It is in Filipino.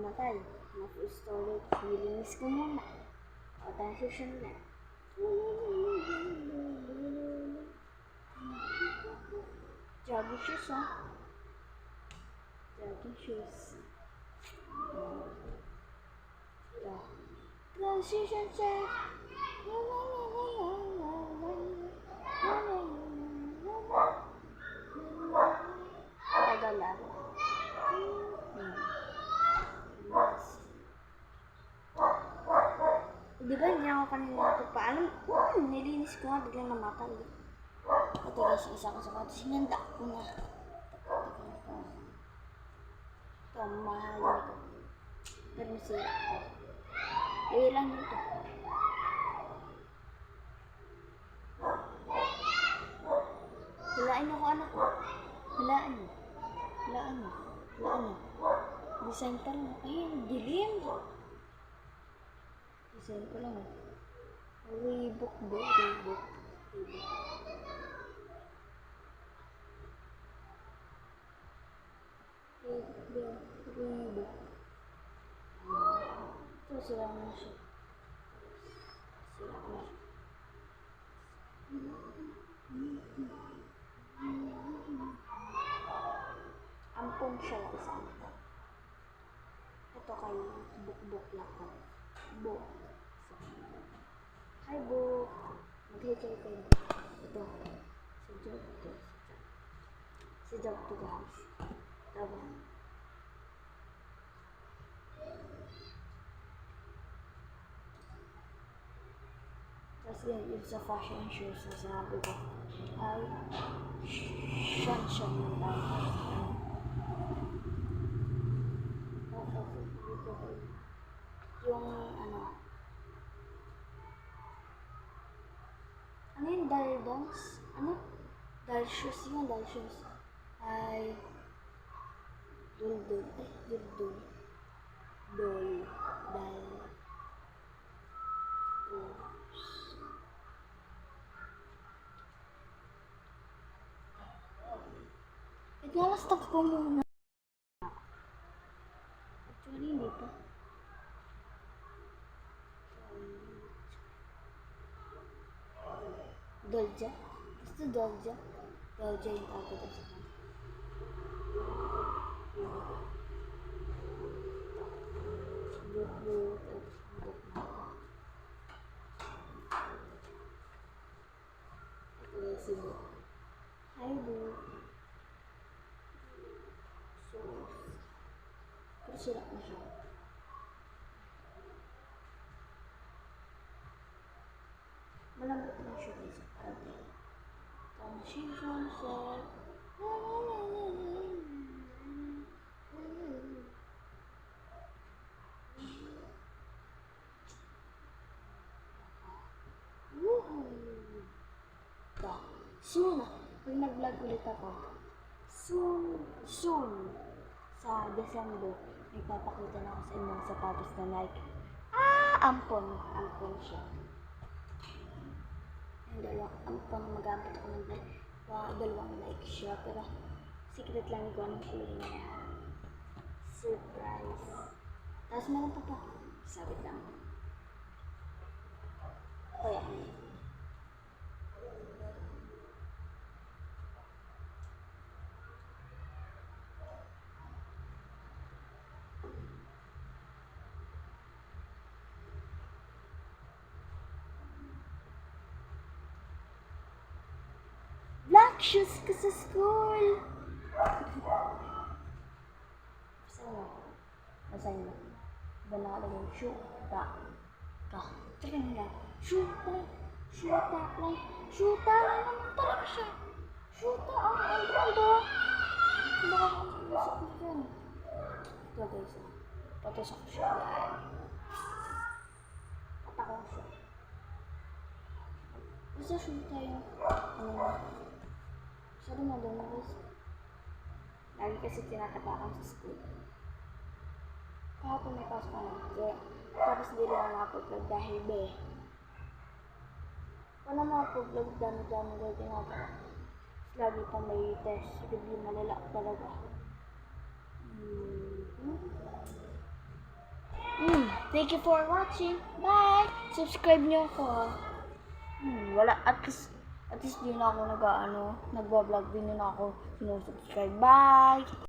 namatay. Na-full storage. Nilinis ko muna. O, transition na. Jogging shoes, ha? Jogging shoes. Transition check. Tagal lang. Di ba hindi ako kanina natupaalam? Nilinis ko nga, biglang namatay. Ito guys, isa ko sa kato. Sinanda ko na. Ito, mahal nito. Pero nasira ko. Lang nito. Hulaan ako anak ko. Hulaan mo. Hulaan mo. Hulaan mo. Design pa lang. Ayun, dilim. Design ko lang. Reebok ba? Reebok. Reebok. Ito, sila na siya. Sila na siya. Ampon siya isa. Ito kay Buk lang ko. Buk. Hi Buk. Mag-hikay kayo. Ito. Si Job to. Si Job to guys. Tama. Tapos yun sa fashion shoes na sinabi ko ay shan yung tayo. Yung ano yung daldons? Ano? Dal shoes yun, dal shoes. Ay duldul. Dol. Dal. Naglalastag ko muna. Actually, hindi pa. Dolja. Gusto Dolja. Dolja yung tawag ko sa kanya. Buk. Ito yung si Buk. Hi Buk. Pero sila na siya. Malambot lang siya guys. Transition set. Soon, pag nag-vlog ulit ako, soon, sa December, ipapakita na ako sa inyong sapatos na Nike. Ampon siya. Yung ampon, mag-ampon ako ng dalawang Nike siya, pero secret lang ko anong kulay niya. Surprise. Tapos meron pa. Sabit lang. Kaya, black shoes ka sa school. Masayin mo. Banala yung shoota. Tingnan lang. Shoota lang naman talaga siya. Shoota, ando. Baka kung ko dyan. Ito guys, patasak ko siya. Patakong siya. Basta shoota yung, siya rin madama guys. Lagi kasi tinatapakan sa school. Kahapon may pasok na. Tapos hindi rin ako nakapag-vlog dahil wala makapag-vlog dami-dami daw ginagawa. Lagi pa may test. Review malala talaga. Thank you for watching. Bye! Subscribe niyo ako. Wala, at least din ako nagba-vlog din na ako sinusubscribe. Bye!